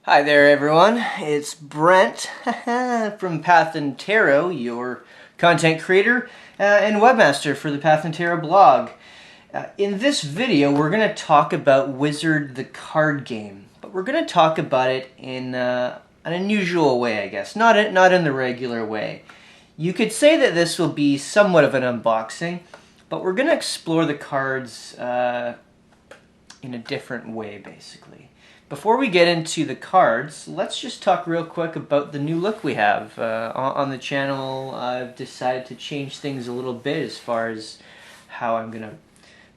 Hi there everyone, it's Brent from PathandTarot, your content creator and webmaster for the PathandTarot blog. In this video we're going to talk about Wizard the card game, but we're going to talk about it in an unusual way, I guess, not in the regular way. You could say that this will be somewhat of an unboxing, but we're going to explore the cards in a different way, basically. Before we get into the cards, let's just talk real quick about the new look we have on the channel. I've decided to change things a little bit as far as how I'm going to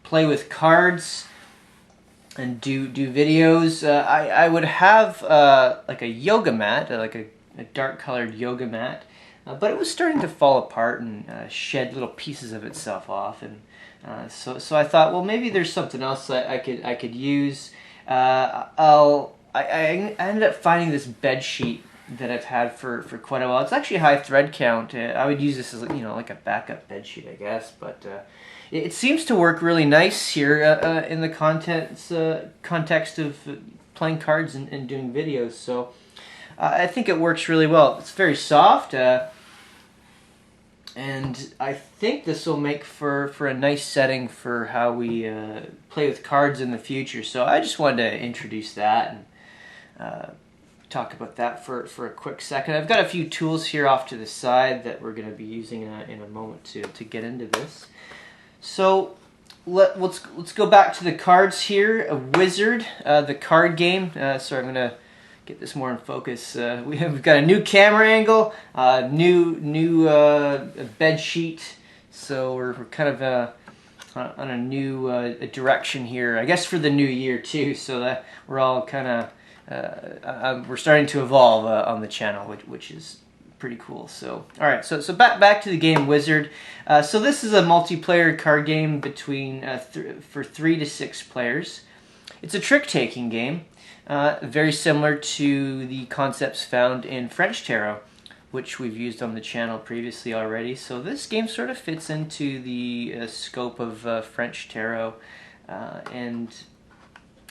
play with cards and do videos. I would have like a yoga mat, like a dark colored yoga mat, but it was starting to fall apart and shed little pieces of itself off, and so I thought, well, maybe there's something else that I could use. I ended up finding this bed sheet that I've had for quite a while. It's actually a high thread count. I would use this as, you know, like a backup bed sheet, I guess, but it seems to work really nice here in the context of playing cards and doing videos. So I think it works really well. It's very soft. And I think this will make for a nice setting for how we play with cards in the future. So I just wanted to introduce that and talk about that for a quick second. I've got a few tools here off to the side that we're going to be using in a moment to get into this. So let's go back to the cards here. A Wizard, the card game. Sorry, I'm going to get this more in focus. We've got a new camera angle, new bed sheet, so we're kind of on a new direction here, I guess, for the new year too, so that we're all kind of we're starting to evolve on the channel, which is pretty cool. So alright, so back to the game Wizard. So this is a multiplayer card game between for 3 to 6 players. It's a trick-taking game. Very similar to the concepts found in French Tarot, which we've used on the channel previously already. So this game sort of fits into the scope of French Tarot and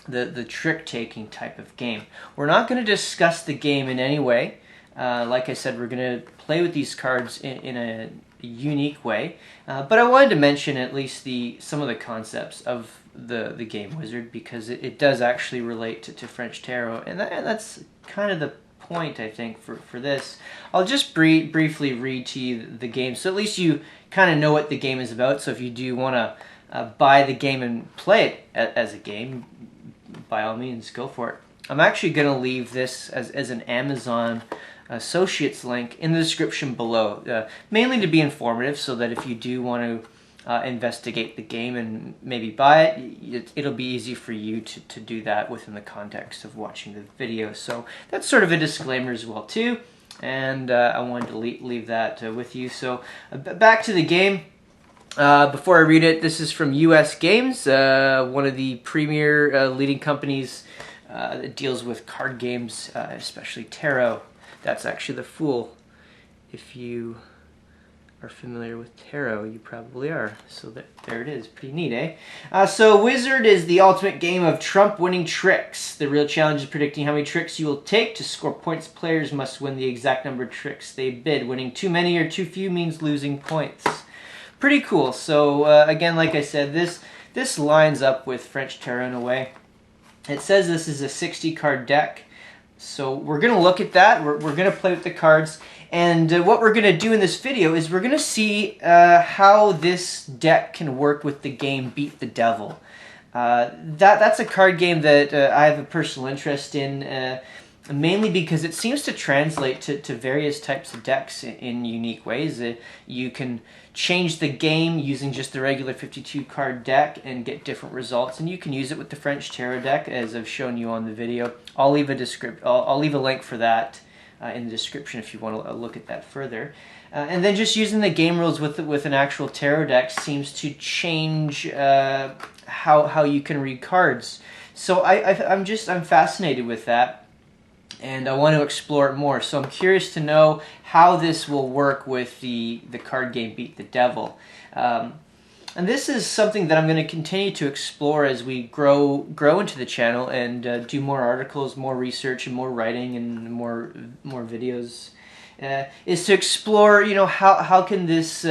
the trick-taking type of game. We're not going to discuss the game in any way. Like I said, we're going to play with these cards in a unique way. But I wanted to mention at least some of the concepts of the game Wizard, because it does actually relate to French Tarot, and that's kind of the point, I think, for this. I'll just briefly read to you the game, so at least you kind of know what the game is about. So if you do want to buy the game and play it as a game, by all means, go for it. I'm actually going to leave this as an Amazon Associates link in the description below, mainly to be informative, so that if you do want to investigate the game and maybe buy it, it'll be easy for you to do that within the context of watching the video. So that's sort of a disclaimer as well too, and I wanted to leave that with you. So back to the game. Before I read it, this is from US Games, one of the premier leading companies that deals with card games, especially tarot. That's actually the Fool. If you are familiar with tarot, you probably are. So there it is. Pretty neat, eh? So Wizard is the ultimate game of Trump-winning tricks. The real challenge is predicting how many tricks you will take. To score points, players must win the exact number of tricks they bid. Winning too many or too few means losing points. Pretty cool. So again, like I said, this lines up with French Tarot in a way. It says this is a 60-card deck. So we're going to look at that. We're going to play with the cards. And what we're going to do in this video is we're going to see how this deck can work with the game Beat the Devil. That's a card game that I have a personal interest in, mainly because it seems to translate to various types of decks in unique ways. You can change the game using just the regular 52-card deck and get different results, and you can use it with the French Tarot deck, as I've shown you on the video. I'll leave a link for that in the description if you want to look at that further. And then just using the game rules with an actual tarot deck seems to change how you can read cards. So I'm fascinated with that, and I want to explore it more. So I'm curious to know how this will work with the card game Beat the Devil. And this is something that I'm going to continue to explore as we grow into the channel and do more articles, more research, and more writing, and more videos. Is to explore, how can this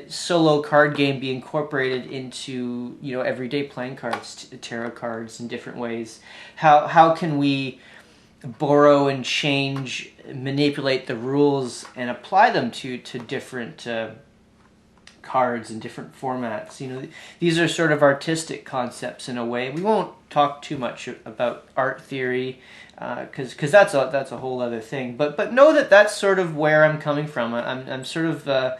solo card game be incorporated into, everyday playing cards, tarot cards in different ways. How can we borrow and change, manipulate the rules, and apply them to different cards in different formats. These are sort of artistic concepts in a way. We won't talk too much about art theory because that's a whole other thing. But know that that's sort of where I'm coming from. I'm sort of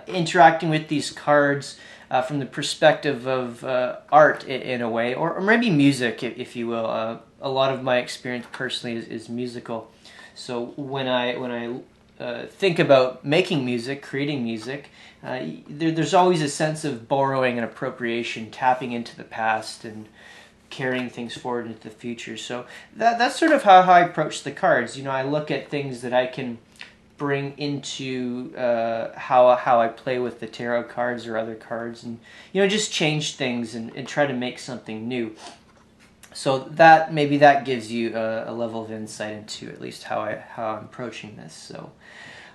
interacting with these cards from the perspective of art in a way, or maybe music, if you will. A lot of my experience personally is musical. So when I think about making music, creating music, there's always a sense of borrowing and appropriation, tapping into the past and carrying things forward into the future. So that's sort of how I approach the cards. I look at things that I can bring into how I play with the tarot cards or other cards, and just change things and try to make something new. So maybe that gives you a level of insight into at least how I'm approaching this. So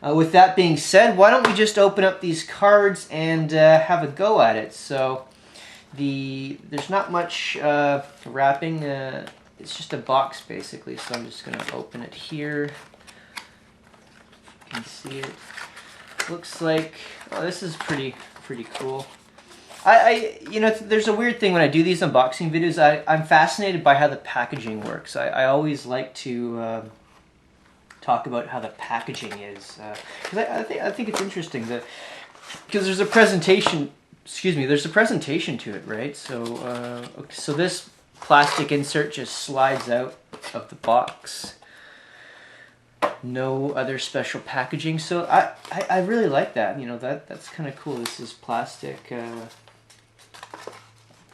with that being said, why don't we just open up these cards and have a go at it. So there's not much wrapping. It's just a box basically. So I'm just going to open it here. You can see it. Looks like, oh, this is pretty cool. There's a weird thing when I do these unboxing videos. I'm fascinated by how the packaging works. I always like to talk about how the packaging is, because I think it's interesting because there's a presentation. Excuse me. There's a presentation to it, right? So this plastic insert just slides out of the box. No other special packaging. So I really like that. That's kind of cool. This is plastic.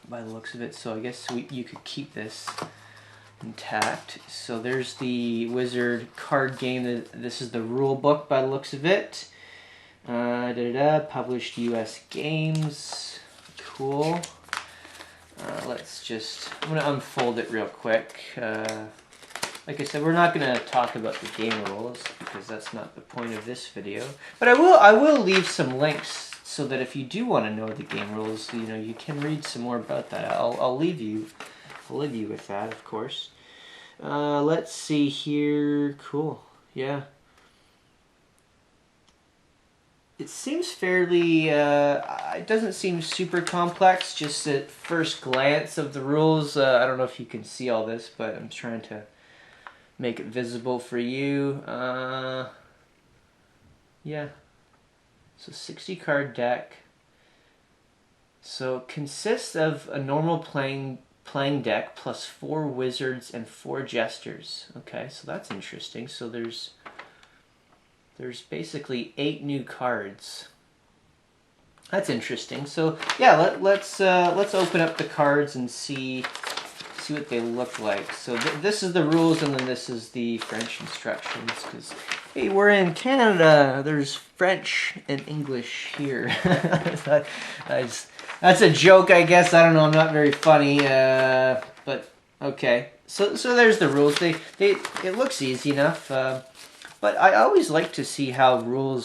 By the looks of it, so I guess you could keep this intact. So there's the Wizard card game. This is the rule book by the looks of it. Published U.S. Games. Cool. I'm going to unfold it real quick. Like I said, we're not going to talk about the game rules because that's not the point of this video. But I will leave some links so that if you do want to know the game rules, you can read some more about that. I'll leave you with that, of course. Let's see here. Cool. Yeah. It seems fairly, it doesn't seem super complex, just at first glance of the rules. I don't know if you can see all this, but I'm trying to make it visible for you. Yeah. So 60 card deck. So it consists of a normal playing deck plus 4 wizards and 4 jesters. Okay, so that's interesting. So there's basically 8 new cards. That's interesting. So yeah, let's open up the cards and see what they look like. So this is the rules, and then this is the French instructions, because hey, we're in Canada. There's French and English here. That's a joke, I guess. I don't know. I'm not very funny, but okay. So there's the rules. It looks easy enough, but I always like to see how rule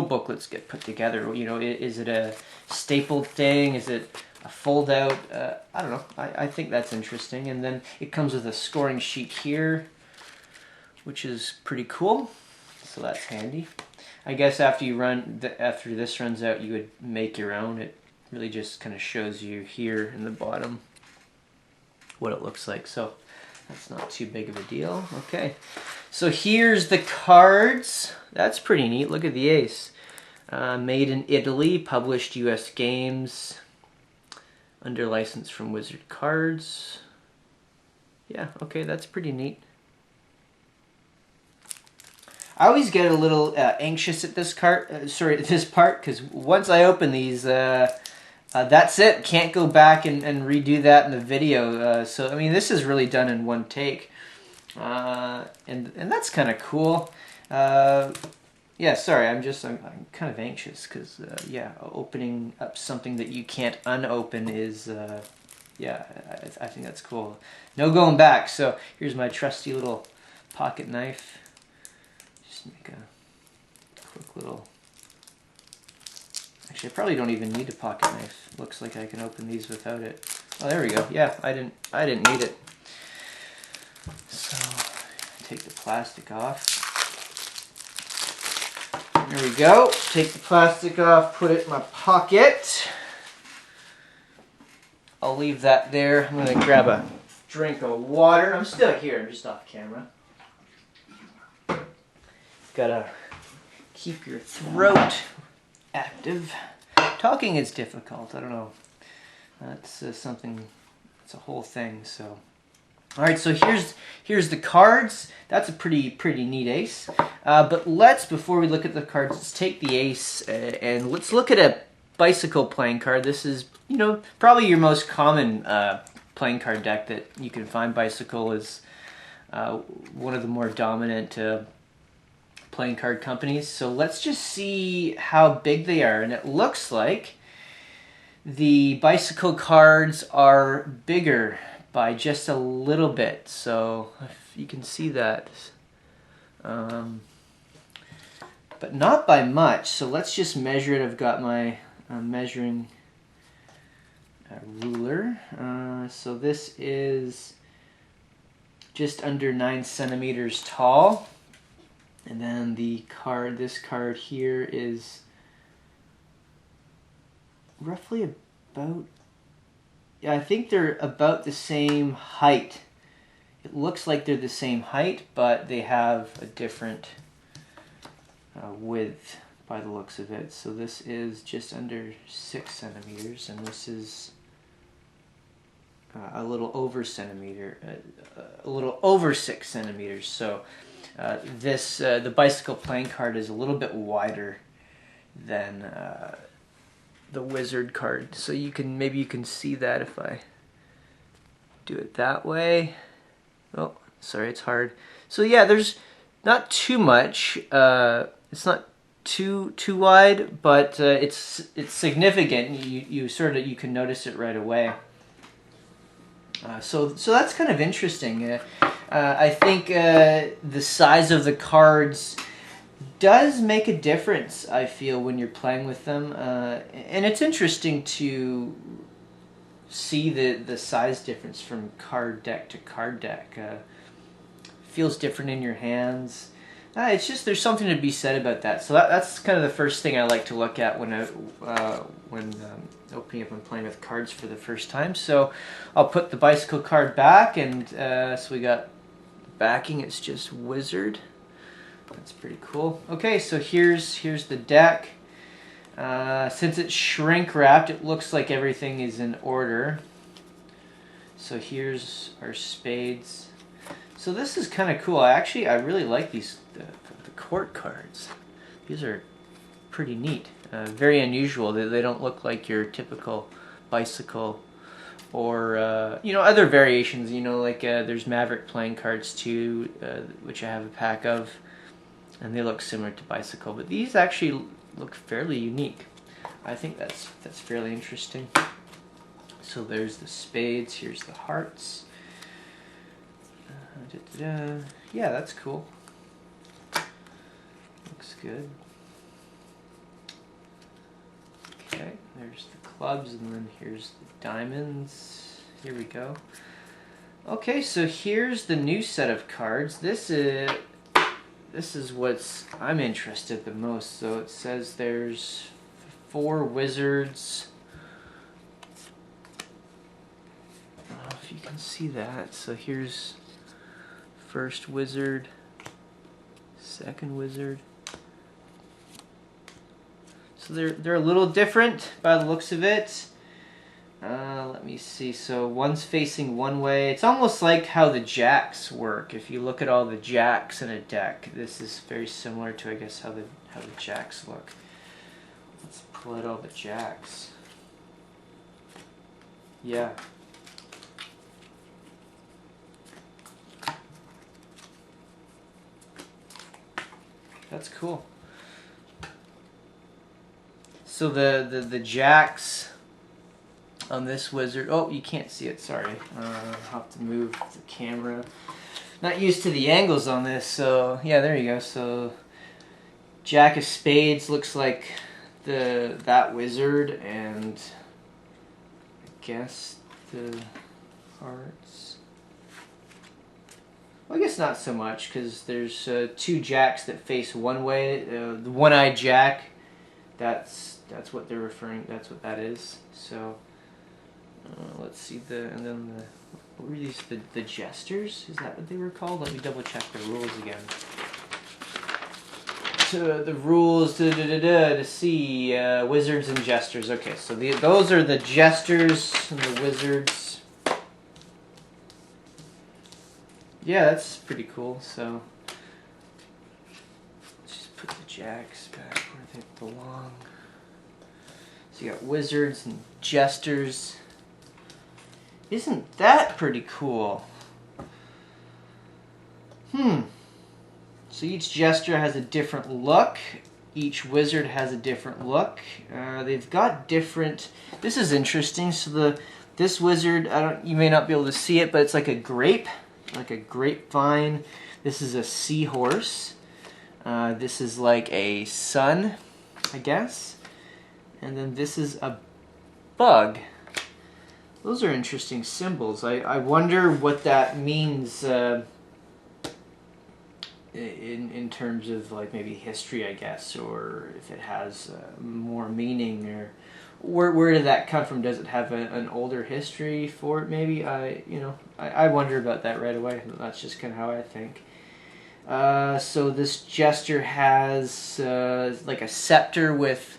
booklets get put together. Is it a stapled thing? Is it a fold out? I don't know. I think that's interesting. And then it comes with a scoring sheet here, which is pretty cool. So that's handy. I guess after this runs out, you would make your own. It really just kind of shows you here in the bottom what it looks like. So that's not too big of a deal. Okay. So here's the cards. That's pretty neat. Look at the ace. Made in Italy, published U.S. Games, under license from Wizard Cards. Yeah, okay, that's pretty neat. I always get a little anxious at this part, because once I open these, that's it. Can't go back and redo that in the video. So I mean, this is really done in one take, and that's kind of cool. Yeah, sorry, I'm kind of anxious because, yeah, opening up something that you can't unopen is, yeah, I think that's cool. No going back. So here's my trusty little pocket knife. Just make a quick little... Actually, I probably don't even need a pocket knife. Looks like I can open these without it. Oh, there we go. Yeah, I didn't need it. So take the plastic off. There we go. Take the plastic off, put it in my pocket. I'll leave that there. I'm going to grab a drink of water. I'm still here. I'm just off camera. Gotta keep your throat active. Talking is difficult. I don't know. That's something. It's a whole thing. So, all right. So here's the cards. That's a pretty neat ace. But before we look at the cards, let's take the ace and let's look at a bicycle playing card. This is, you know, probably your most common playing card deck that you can find. Bicycle is one of the more dominant playing card companies. So let's just see how big they are. And it looks like the bicycle cards are bigger by just a little bit. So if you can see that. But not by much. So let's just measure it. I've got my measuring ruler. So this is just under 9 centimeters tall. And then this card here is roughly about, yeah, I think they're about the same height. It looks like they're the same height, but they have a different width by the looks of it. So this is just under 6 centimeters, and this is a little over a little over 6 centimeters. So the bicycle playing card is a little bit wider than the wizard card. So maybe you can see that if I do it that way. Oh, sorry, it's hard. So yeah, there's not too much. It's not too wide, but it's significant. You can notice it right away. So that's kind of interesting. I think the size of the cards does make a difference, I feel, when you're playing with them. And it's interesting to see the size difference from card deck to card deck. Feels different in your hands. It's just, there's something to be said about that. So that's kind of the first thing I like to look at when opening up and playing with cards for the first time. So I'll put the bicycle card back, and so we got backing. It's just wizard. That's pretty cool. Okay, so here's the deck. Since it's shrink wrapped, it looks like everything is in order. So here's our spades. So this is kind of cool. I really like these the court cards. These are pretty neat. Very unusual. They don't look like your typical bicycle or other variations. Like there's Maverick playing cards too, which I have a pack of, and they look similar to bicycle. But these actually look fairly unique. I think that's fairly interesting. So there's the spades. Here's the hearts. Yeah, that's cool. Looks good. Okay, there's the clubs, and then here's the diamonds. Here we go. Okay, so here's the new set of cards. This is what I'm interested the most. So it says there's 4 wizards. I don't know if you can see that. So here's first wizard, second wizard. So they're a little different by the looks of it. Let me see. So one's facing one way. It's almost like how the jacks work. If you look at all the jacks in a deck, this is very similar to, I guess, how the jacks look. Let's pull out all the jacks. Yeah. That's cool. So the jacks on this wizard. Oh, you can't see it. Sorry. I'll have to move the camera. Not used to the angles on this, so yeah, there you go. So Jack of Spades looks like that wizard, and I guess the hearts. Well, I guess not so much, because there's two jacks that face one way. The one-eyed jack, that's what they're referring. That's what that is. So let's see and then the. What were these? The jesters? Is that what they were called? Let me double check the rules again. So the rules to see wizards and jesters. Okay, so those are the jesters and the wizards. Yeah, that's pretty cool. So let's just put the jacks back where they belong. So you got wizards and jesters. Isn't that pretty cool? So each jester has a different look. Each wizard has a different look. They've got different. This is interesting. So this wizard, you may not be able to see it, but it's like a grape, like a grapevine. This is a seahorse. This is like a sun, I guess. And then this is a bug. Those are interesting symbols. I wonder what that means in terms of like maybe history, I guess, or if it has more meaning, or where did that come from? Does it have an older history for it? Maybe I wonder about that right away. That's just kind of how I think. So this jester has like a scepter with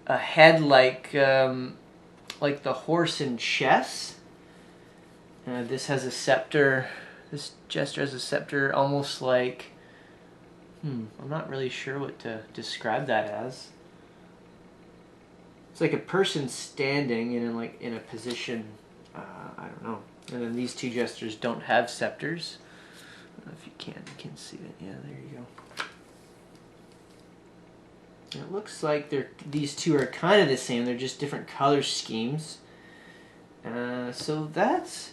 a head like the horse in chess. This has a scepter. This jester has a scepter almost like... I'm not really sure what to describe that as. It's like a person standing in a position, I don't know. And then these two jesters don't have scepters. I don't know if you can see it. Yeah, there you go. And it looks like these two are kind of the same. They're just different color schemes. So that's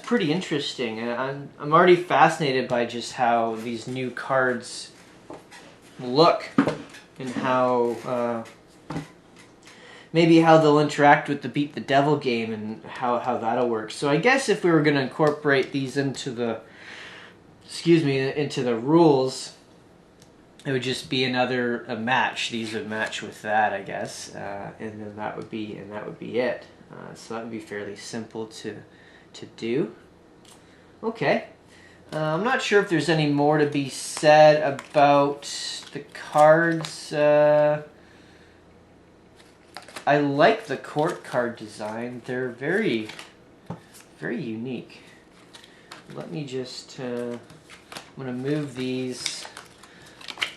pretty interesting. I'm already fascinated by just how these new cards look, and how maybe how they'll interact with the Beat the Devil game, and how that'll work. So I guess if we were going to incorporate these into the rules, it would just be a match. These would match with that, I guess, and then that would be it. So that would be fairly simple to do. Okay. I'm not sure if there's any more to be said about the cards. I like the court card design. They're very, very unique. Let me just... I'm going to move these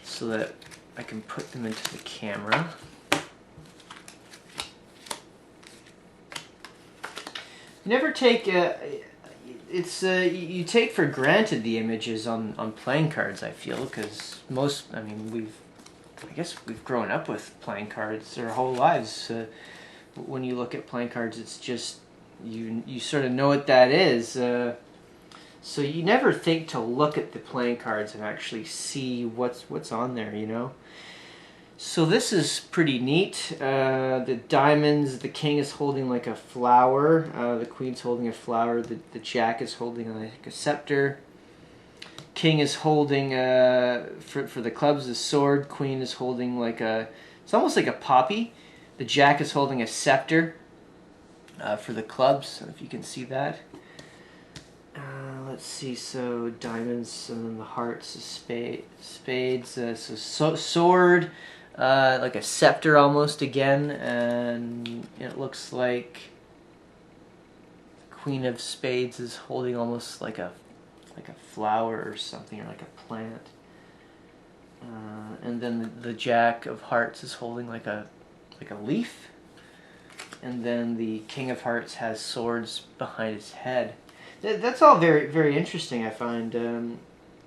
so that I can put them into the camera. Never take you take for granted the images on playing cards, I feel, because I guess we've grown up with playing cards our whole lives. When you look at playing cards, it's just you sort of know what that is. So you never think to look at the playing cards and actually see what's on there, you know. So this is pretty neat. The diamonds, the king is holding like a flower, the queen's holding a flower, the jack is holding like a scepter, king is holding, for the clubs, the sword, queen is holding like it's almost like a poppy, the jack is holding a scepter for the clubs, if you can see that. Let's see, so diamonds, and then the hearts, the spades, so sword, like a scepter almost again, and it looks like the Queen of Spades is holding almost like a flower or something, or like a plant, and then the Jack of Hearts is holding like a leaf, and then the King of Hearts has swords behind his head. That's all very, very interesting, I find.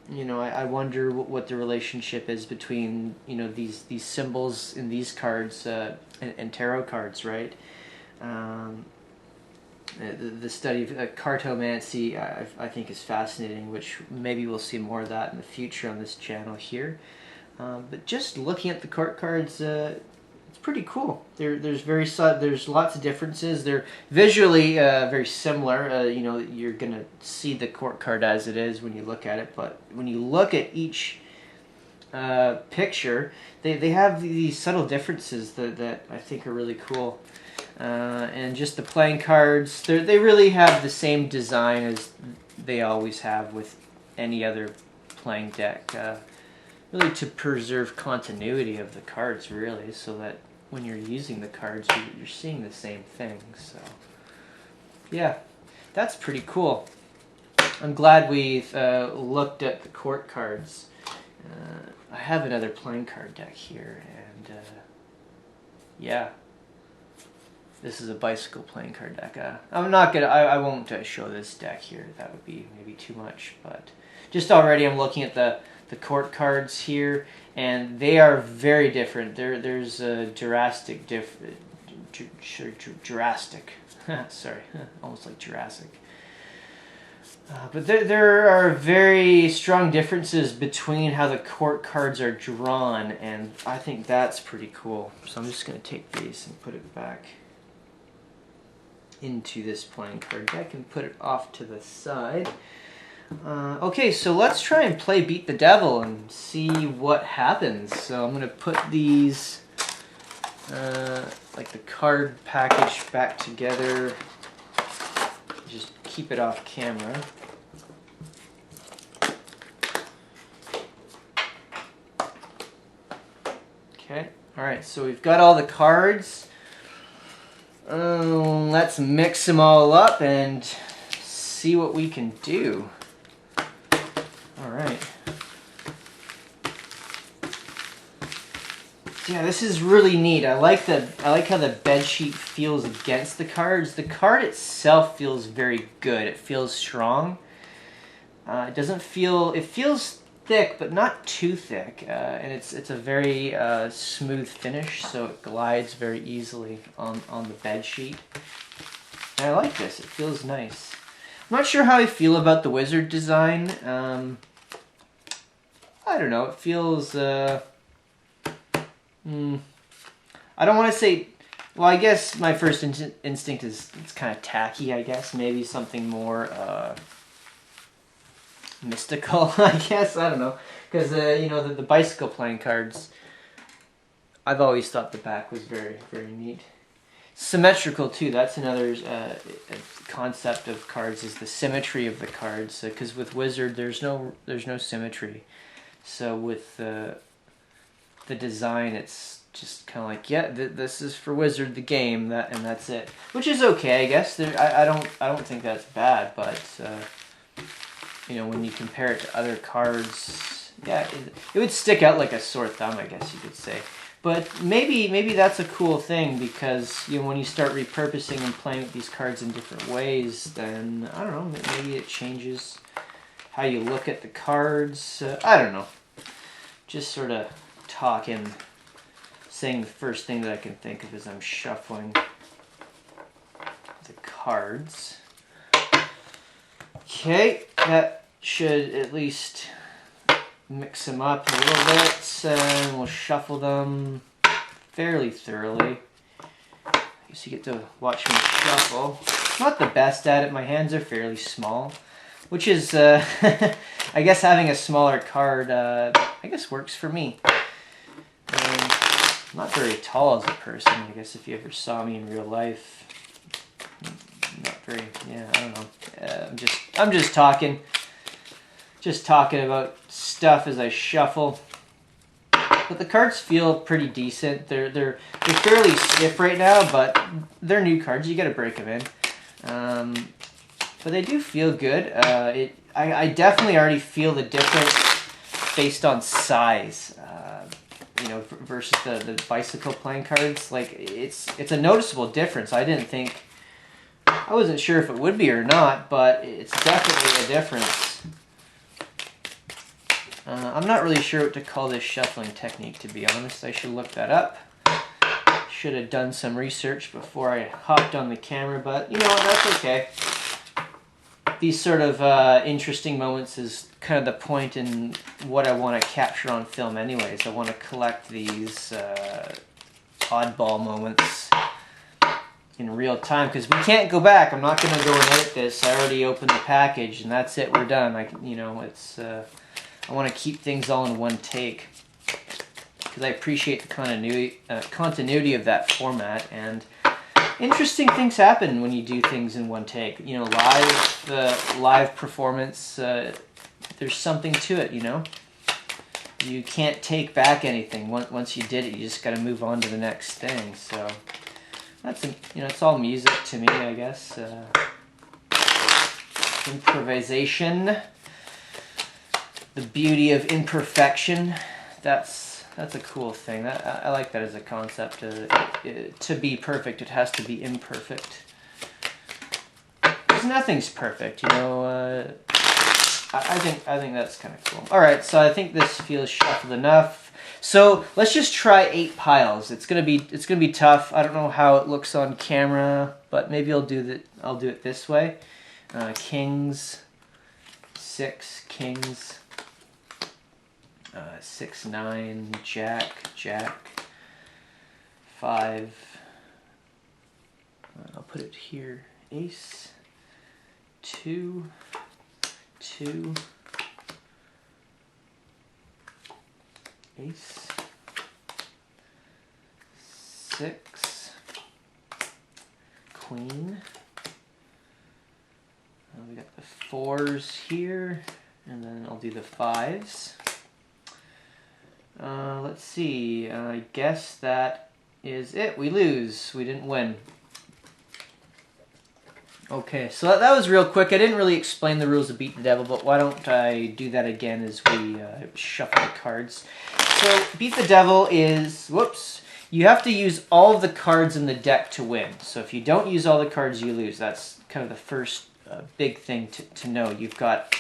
I wonder what the relationship is between these symbols in these cards and tarot cards, right? The study of cartomancy I think is fascinating, which maybe we'll see more of that in the future on this channel here. But just looking at the court cards, it's pretty cool. There's lots of differences. They're visually very similar. You're gonna see the court card as it is when you look at it, but when you look at each picture, they have these subtle differences that I think are really cool. And just the playing cards, they really have the same design as they always have with any other playing deck. Really to preserve continuity of the cards, really, so that when you're using the cards, you're seeing the same thing. So, yeah, that's pretty cool. I'm glad we've looked at the court cards. I have another playing card deck here, and yeah, this is a bicycle playing card deck. I won't show this deck here. That would be maybe too much, but just already I'm looking at the court cards here, and they are very different. There's a Jurassic, sorry, almost like Jurassic. But there are very strong differences between how the court cards are drawn, and I think that's pretty cool. So I'm just going to take these and put it back into this playing card deck and put it off to the side. Okay, so let's try and play Beat the Devil and see what happens. So I'm going to put these, like the card package, back together. Just keep it off camera. Okay, alright, so we've got all the cards. Let's mix them all up and see what we can do. Alright. Yeah, this is really neat. I like how the bed sheet feels against the cards. The card itself feels very good. It feels strong. It feels thick, but not too thick. And it's a very smooth finish, so it glides very easily on the bed sheet. And I like this. It feels nice. I'm not sure how I feel about the wizard design. I don't know. It feels. I don't want to say. Well, I guess my first instinct is it's kind of tacky. I guess maybe something more mystical. I guess I don't know, because the bicycle playing cards. I've always thought the back was very, very neat. Symmetrical too. That's another concept of cards, is the symmetry of the cards. Because with wizard, there's no symmetry. So with the design, it's just kind of like, yeah, this is for wizard the game, and that's it, which is okay, I guess. I don't think that's bad, but when you compare it to other cards, yeah, it would stick out like a sore thumb, I guess you could say. But maybe that's a cool thing, because when you start repurposing and playing with these cards in different ways, then I don't know, maybe it changes how you look at the cards. I don't know. Just sort of talking, saying the first thing that I can think of as I'm shuffling the cards. Okay, that should at least mix them up a little bit, and we'll shuffle them fairly thoroughly. I guess you get to watch me shuffle. Not the best at it. My hands are fairly small, which is, I guess having a smaller card, I guess works for me. I'm not very tall as a person. I guess if you ever saw me in real life, not very. Yeah, I don't know. I'm just talking about stuff as I shuffle. But the cards feel pretty decent. They're fairly stiff right now, but they're new cards. You got to break them in. But they do feel good. I definitely already feel the difference based on size. Versus the bicycle playing cards. Like it's a noticeable difference. I wasn't sure if it would be or not, but it's definitely a difference. I'm not really sure what to call this shuffling technique, to be honest. I should look that up. Should have done some research before I hopped on the camera, but you know what, that's okay. These sort of interesting moments is kind of the point in what I want to capture on film anyways. I want to collect these oddball moments in real time, because we can't go back. I'm not going to go and edit this. I already opened the package and that's it, we're done. I want to keep things all in one take, because I appreciate the continuity of that format, and interesting things happen when you do things in one take. You know, live performance, there's something to it, you know? You can't take back anything. Once you did it, you just got to move on to the next thing. So that's, it's all music to me, I guess. Improvisation. The beauty of imperfection. That's a cool thing. I like that as a concept. To be perfect, it has to be imperfect. Because nothing's perfect, you know. I think that's kind of cool. All right, so I think this feels shuffled enough. So let's just try 8 piles. It's gonna be tough. I don't know how it looks on camera, but maybe I'll do it this way. Kings, 6 kings. 6, 9, Jack, 5, I'll put it here, Ace, 2, Ace, 6, Queen, we got the 4s here, and then I'll do the 5s. Let's see, I guess that is it. We lose. We didn't win. Okay, so that was real quick. I didn't really explain the rules of Beat the Devil, but why don't I do that again as we shuffle the cards. So, Beat the Devil is, you have to use all of the cards in the deck to win. So if you don't use all the cards, you lose. That's kind of the first big thing to know. You've got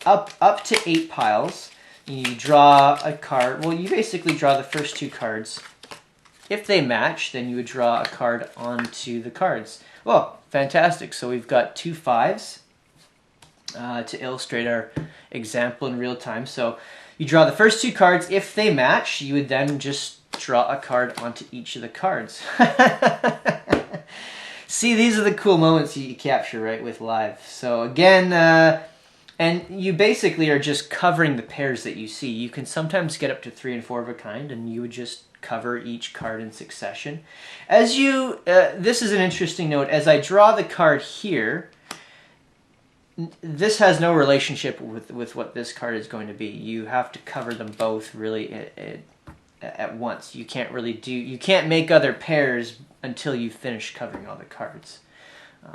up to 8 piles. You draw a card. Well, you basically draw the first 2 cards. If they match, then you would draw a card onto the cards. Well, fantastic. So we've got 2 5s to illustrate our example in real time. So you draw the first 2 cards. If they match, you would then just draw a card onto each of the cards. See, these are the cool moments you capture, right, with live. So again, and you basically are just covering the pairs that you see. You can sometimes get up to 3 and 4 of a kind, and you would just cover each card in succession. As you, this is an interesting note. As I draw the card here, this has no relationship with what this card is going to be. You have to cover them both really at once. You can't make other pairs until you finish covering all the cards.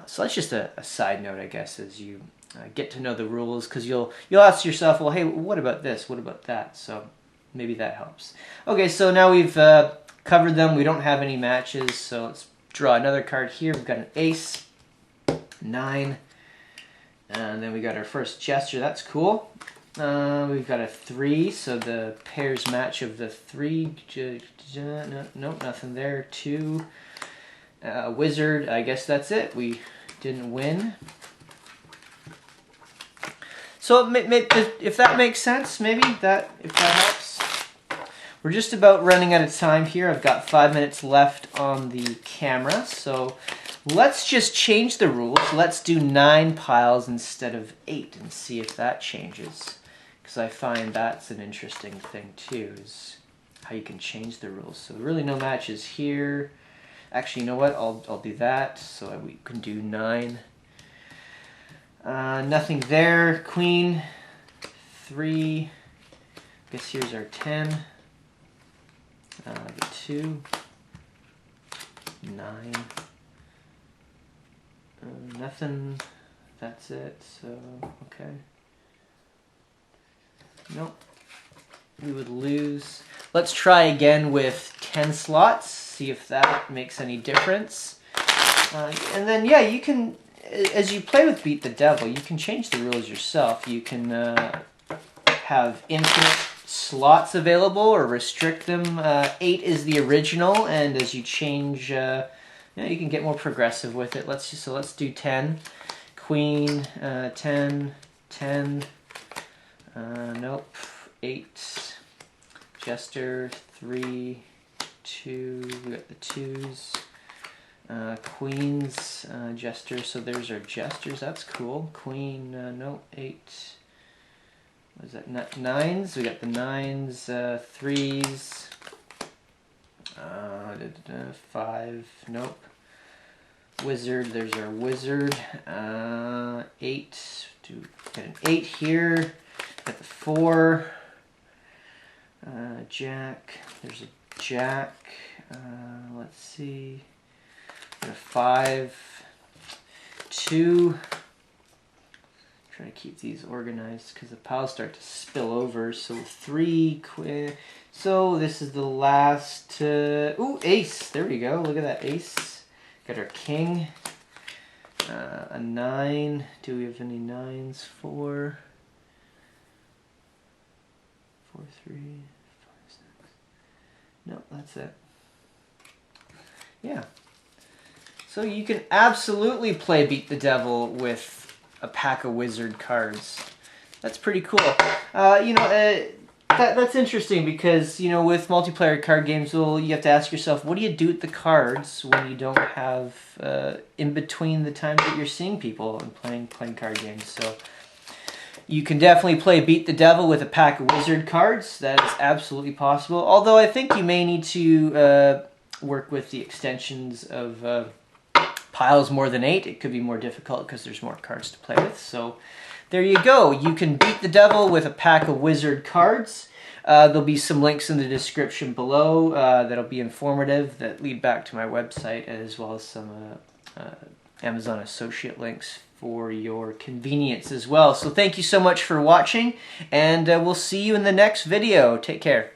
So that's just a side note, I guess, as you get to know the rules, because you'll ask yourself, well, hey, what about this? What about that? So maybe that helps. Okay, so now we've covered them. We don't have any matches, so let's draw another card here. We've got an ace, 9, and then we got our first gesture. That's cool. We've got a 3, so the pairs match of the 3. Nope, nothing there. 2, wizard. I guess that's it. We didn't win. So if that makes sense, maybe if that helps. We're just about running out of time here. I've got 5 minutes left on the camera, so let's just change the rules. Let's do 9 piles instead of 8 and see if that changes. Because I find that's an interesting thing too, is how you can change the rules. So really no matches here. Actually, you know what? I'll do that so we can do 9. Nothing there. Queen, 3. I guess here's our 10. The 2. 9. Nothing. That's it. So, okay. Nope. We would lose. Let's try again with 10 slots. See if that makes any difference. And then, yeah, you can, as you play with Beat the Devil, you can change the rules yourself. You can have infinite slots available or restrict them. 8 is the original, and as you change, you know, you can get more progressive with it. Let's do 10. Queen, 10, 10, nope, 8, Jester, 3, 2, we got the 2s, Queens, Jester, so there's our Jesters, that's cool. Queen, no, 8, what is that, 9s, we got the 9s, 3s, 5, nope. Wizard, there's our Wizard, 8, got an 8 here, got the 4, Jack, there's a Jack, let's see, got a 5, 2, try to keep these organized because the piles start to spill over, so 3, so this is the last, ooh, ace, there we go, look at that ace. Got our king, a 9. Do we have any 9s? 4, 4, 3, 5, 6. No, that's it. Yeah. So you can absolutely play Beat the Devil with a pack of wizard cards. That's pretty cool. You know, that's interesting because, you know, with multiplayer card games, well, you have to ask yourself, what do you do with the cards when you don't have, in between the times that you're seeing people and playing card games? So you can definitely play Beat the Devil with a pack of wizard cards. That is absolutely possible. Although I think you may need to work with the extensions of piles more than 8. It could be more difficult because there's more cards to play with. So there you go. You can beat the devil with a pack of wizard cards. There'll be some links in the description below that'll be informative, that lead back to my website, as well as some Amazon associate links for your convenience as well. So thank you so much for watching, and we'll see you in the next video. Take care.